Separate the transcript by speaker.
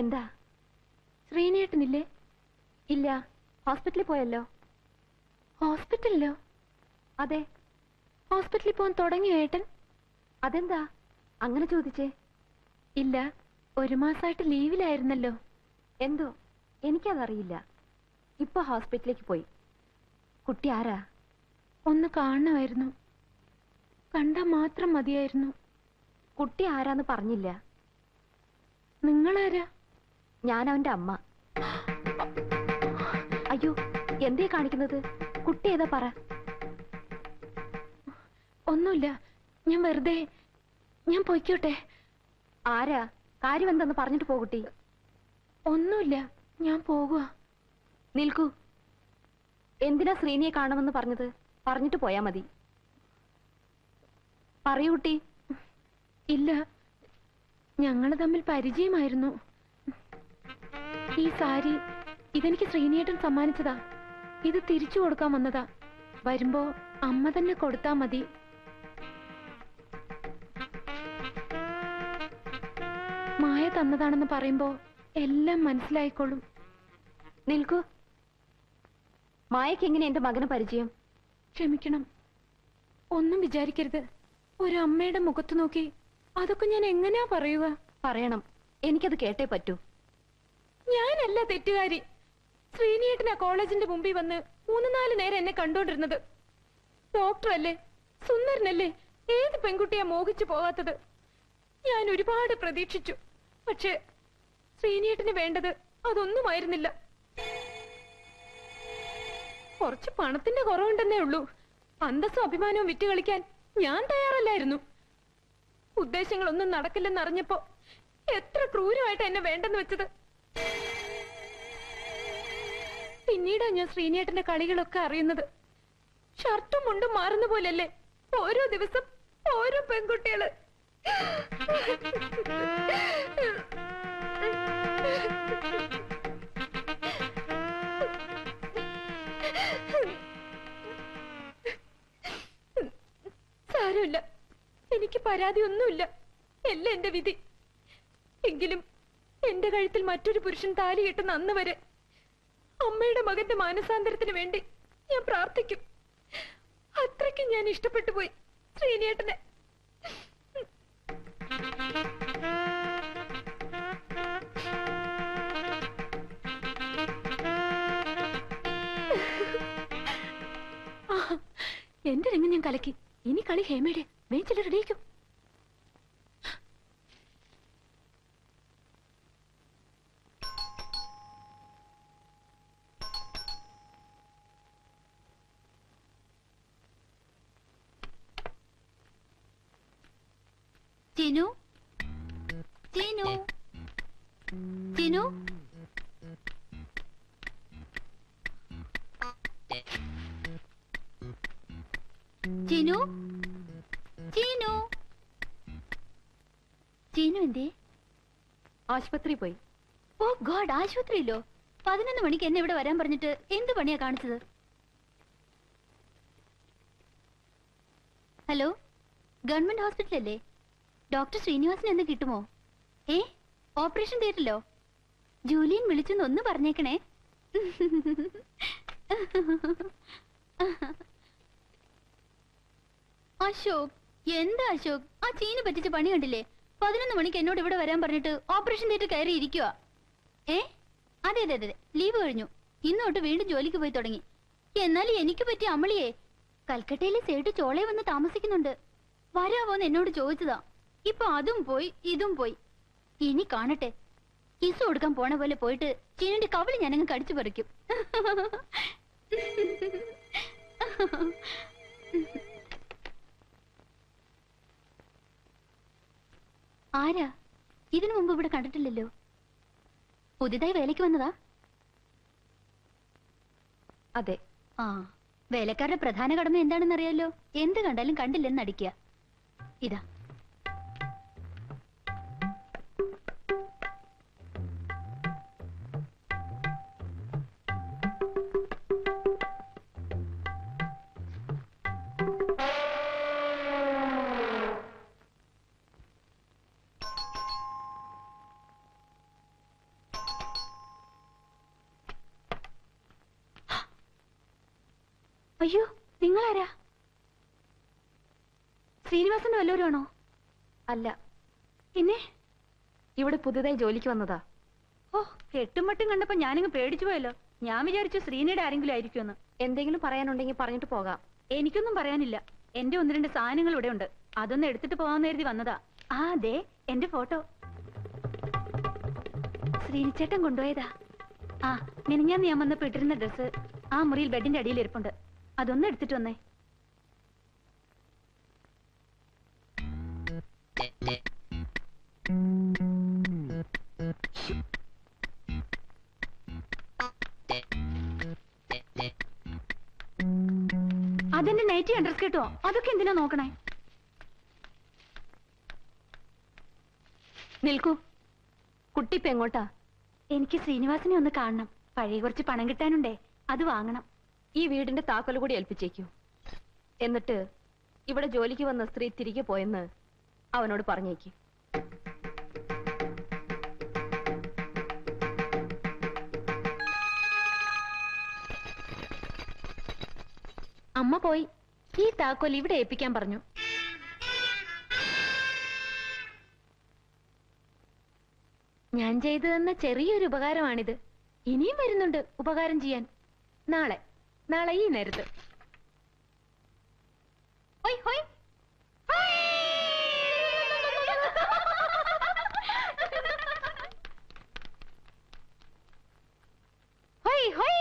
Speaker 1: എന്താ?
Speaker 2: ശ്രീനേട്ടനില്ലേ?
Speaker 1: ഇല്ല, ഹോസ്പിറ്റലിൽ പോയല്ലോ.
Speaker 2: ഹോസ്പിറ്റലിലോ?
Speaker 1: അതെ.
Speaker 2: ഹോസ്പിറ്റലിൽ പോകാൻ തുടങ്ങിയോ ഏട്ടൻ?
Speaker 1: അതെന്താ അങ്ങനെ ചോദിച്ചേ?
Speaker 2: ഇല്ല, 1 മാസമായിട്ട് ലീവിലായിരുന്നല്ലോ.
Speaker 1: എന്തോ എനിക്കതറിയില്ല. ഇപ്പൊ ഹോസ്പിറ്റലിലേക്ക് പോയി. കുട്ടി ആരാ?
Speaker 2: ഒന്ന് കാണണമായിരുന്നു. കണ്ടാ മാത്രം മതിയായിരുന്നു.
Speaker 1: കുട്ടി ആരാന്ന് പറഞ്ഞില്ല.
Speaker 2: നിങ്ങളാരാ?
Speaker 1: ഞാൻ അവന്റെ അമ്മ. അയ്യോ, എന്തേ കാണിക്കുന്നത്? കുട്ടി ഏതാ പറ.
Speaker 2: ഒന്നുമില്ല, ഞാൻ വെറുതെ. ഞാൻ പോയിക്കോട്ടെ?
Speaker 1: ആരാ? കാര്യം എന്തെന്ന് പറഞ്ഞിട്ട് പോകുട്ടി.
Speaker 2: ഒന്നുമില്ല, ഞാൻ പോകുക.
Speaker 1: നിൽക്കൂ. എന്തിനാ ശ്രീനിയെ കാണുമെന്ന് പറഞ്ഞത്? പറഞ്ഞിട്ട് പോയാ മതി. പറയൂ കുട്ടി.
Speaker 2: ഇല്ല, ഞങ്ങള് തമ്മിൽ പരിചയമായിരുന്നു. ഈ സാരി ഇതെനിക്ക് ശ്രീനിയേട്ടൻ സമ്മാനിച്ചതാ. ഇത് തിരിച്ചു കൊടുക്കാൻ വന്നതാ. വരുമ്പോ അമ്മ തന്നെ കൊടുത്താ മതി. മായ തന്നതാണെന്ന് പറയുമ്പോ എല്ലാം മനസ്സിലായിക്കോളും.
Speaker 1: നിൽക്കൂ. മായക്ക് എങ്ങനെ എന്റെ മകന് പരിചയം?
Speaker 2: ക്ഷമിക്കണം, ഒന്നും വിചാരിക്കരുത്. ഒരു അമ്മയുടെ മുഖത്ത് നോക്കി അതൊക്കെ ഞാൻ എങ്ങനെയാ പറയുക?
Speaker 1: പറയണം, എനിക്കത് കേട്ടേ പറ്റൂ.
Speaker 2: ഞാനല്ല തെറ്റുകാരി. ശ്രീനിയേട്ടനാ കോളേജിന്റെ മുമ്പിൽ വന്ന് 3-4 നേരം എന്നെ കണ്ടോണ്ടിരുന്നത്. ഡോക്ടറല്ലേ, സുന്ദരനല്ലേ, ഏത് പെൺകുട്ടിയാ മോഹിച്ചു പോവാത്തത്? ഞാൻ ഒരുപാട് പ്രതീക്ഷിച്ചു. പക്ഷേ ശ്രീനിയേട്ടന് വേണ്ടത് അതൊന്നുമായിരുന്നില്ല. കുറച്ച് പണത്തിന്റെ കുറവുണ്ടെന്നേ ഉള്ളൂ. അന്തസ്സും അഭിമാനവും വിറ്റ് കളിക്കാൻ ഞാൻ തയ്യാറല്ലായിരുന്നു. ഉദ്ദേശങ്ങളൊന്നും നടക്കില്ലെന്നറിഞ്ഞപ്പോ എത്ര ക്രൂരമായിട്ട് എന്നെ വേണ്ടെന്ന് വെച്ചത്. പിന്നീടാ ഞാൻ ശ്രീനേട്ടന്റെ കളികളൊക്കെ അറിയുന്നത്. ഷർട്ടും മുണ്ടും മാറുന്ന പോലല്ലേ ഓരോ ദിവസം ഓരോ പെൺകുട്ടികള്. സാരമില്ല, എനിക്ക് പരാതിയൊന്നുമില്ല. എല്ലാം എന്റെ വിധി. എങ്കിലും എന്റെ കഴുത്തിൽ മറ്റൊരു പുരുഷൻ താലി കെട്ടുന്ന അന്ന് വരെ അമ്മയുടെ മകന്റെ മാനസാന്തരത്തിന് വേണ്ടി ഞാൻ പ്രാർത്ഥിക്കും. അത്രയ്ക്ക് ഞാൻ ഇഷ്ടപ്പെട്ടു പോയി ശ്രീനേട്ടനെ. എന്റെ രംഗം ഞാൻ കലക്കി. ഇനി കളി ഹേമയുടെ. വേച്ചിൽ റെഡിയാക്കും.
Speaker 3: ചിനു, ചിനു, ചിനു, ചിനു, ചിനു, ചിനു എന്തേ?
Speaker 1: ആശുപത്രി പോയി.
Speaker 3: ഓ ഗോഡ്, ആശുപത്രിയിലോ? 11 മണിക്ക് എന്നെ ഇവിടെ വരാൻ പറഞ്ഞിട്ട് എന്ത് പണിയാ കാണിച്ചത്? ഹലോ, ഗവൺമെന്റ് ഹോസ്പിറ്റൽ അല്ലേ? ഡോക്ടർ ശ്രീനിവാസൻ എന്ന് കിട്ടുമോ? ഓപ്പറേഷൻ തിയേറ്ററിലോ? ജൂലിയൻ വിളിച്ചെന്ന് ഒന്ന് പറഞ്ഞേക്കണേ. അശോക്, എന്താ അശോക്, ആ ചീന് പറ്റിച്ച പണി കണ്ടില്ലേ? 11 മണിക്ക് എന്നോട് ഇവിടെ വരാൻ പറഞ്ഞിട്ട് ഓപ്പറേഷൻ തിയേറ്റർ കയറി ഇരിക്കുക. അതെ അതെ അതെ, ലീവ് കഴിഞ്ഞു. ഇന്നോട്ട് വീണ്ടും ജോലിക്ക് പോയി തുടങ്ങി. എന്നാലും എനിക്ക് പറ്റിയ അമ്മളിയെ കൽക്കട്ടയിലെ സേട്ട് ചോളയെ വന്ന് താമസിക്കുന്നുണ്ട്. വരാവോന്ന് എന്നോട് ചോദിച്ചതാ. ഇപ്പൊ അതും പോയി ഇതും പോയി. ഇനി കാണട്ടെ, കിസ് കൊടുക്കാൻ പോണ പോലെ പോയിട്ട് ചീനിന്റെ കവിളി ഞാനങ്ങ് കടിച്ചു പറിക്കും. ആരാ? ഇതിനു മുമ്പ് ഇവിടെ കണ്ടിട്ടില്ലല്ലോ. പുതിയതായി വേലയ്ക്ക് വന്നതാ?
Speaker 1: അതെ.
Speaker 3: ആ, വേലക്കാരുടെ പ്രധാന കടമ എന്താണെന്ന് അറിയാലോ. എന്ത് കണ്ടാലും കണ്ടില്ലെന്ന് നടിക്കുക. ഇതാ. അയ്യോ, നിങ്ങളാരാ? ശ്രീനിവാസന്റെ വല്ലവരും ആണോ?
Speaker 1: അല്ല,
Speaker 3: പിന്നെ
Speaker 1: ഇവിടെ പുതുതായി ജോലിക്ക് വന്നതാ.
Speaker 3: ഓ, കെട്ടും മട്ടും കണ്ടപ്പോ ഞാനിങ്ങ് പേടിച്ചു പോയല്ലോ. ഞാൻ വിചാരിച്ചു ശ്രീനിയുടെ ആരെങ്കിലും ആയിരിക്കുമെന്ന്.
Speaker 1: എന്തെങ്കിലും പറയാനുണ്ടെങ്കിൽ പറഞ്ഞിട്ട് പോകാം.
Speaker 3: എനിക്കൊന്നും പറയാനില്ല. എന്റെ 1-2 സാധനങ്ങൾ ഇവിടെ ഉണ്ട്. അതൊന്ന് എടുത്തിട്ട് പോകാമെന്ന് കരുതി വന്നതാ. ആ അതെ, എന്റെ ഫോട്ടോ ശ്രീനിച്ചേട്ടൻ കൊണ്ടുപോയതാ. ആ, മിനിഞ്ഞാന്ന് ഞാൻ വന്നപ്പോ ഇട്ടിരുന്ന ഡ്രസ്സ് ആ മുറിയിൽ ബെഡിന്റെ അടിയിൽ ഇരിപ്പുണ്ട്. അതൊന്ന് എടുത്തിട്ട് വന്നേ. അതെന്റെ നൈറ്റി അഡ്രസ് കേട്ടോ. അതൊക്കെ എന്തിനാ നോക്കണേ?
Speaker 1: നിൽക്കൂ. കുട്ടിപ്പ് എങ്ങോട്ടാ?
Speaker 3: എനിക്ക് ശ്രീനിവാസനെ ഒന്ന് കാണണം. പഴയ കുറച്ച് പണം കിട്ടാനുണ്ടേ, അത് വാങ്ങണം.
Speaker 1: ഈ വീടിന്റെ താക്കോൽ കൂടി ഏൽപ്പിച്ചേക്കൂ. എന്നിട്ട് ഇവിടെ ജോലിക്ക് വന്ന സ്ത്രീ തിരികെ പോയെന്ന് അവനോട് പറഞ്ഞേക്ക്.
Speaker 2: അമ്മ പോയി. ഈ താക്കോൽ ഇവിടെ ഏൽപ്പിക്കാൻ പറഞ്ഞു. ഞാൻ ചെയ്തു തന്ന ചെറിയൊരു ഉപകാരമാണിത്. ഇനിയും വരുന്നുണ്ട് ഉപകാരം ചെയ്യാൻ. നാളെ ഈ നേരത്ത്. ഹൊയ് ഹൊയ്. ഹൊയ് ഹൊയ്.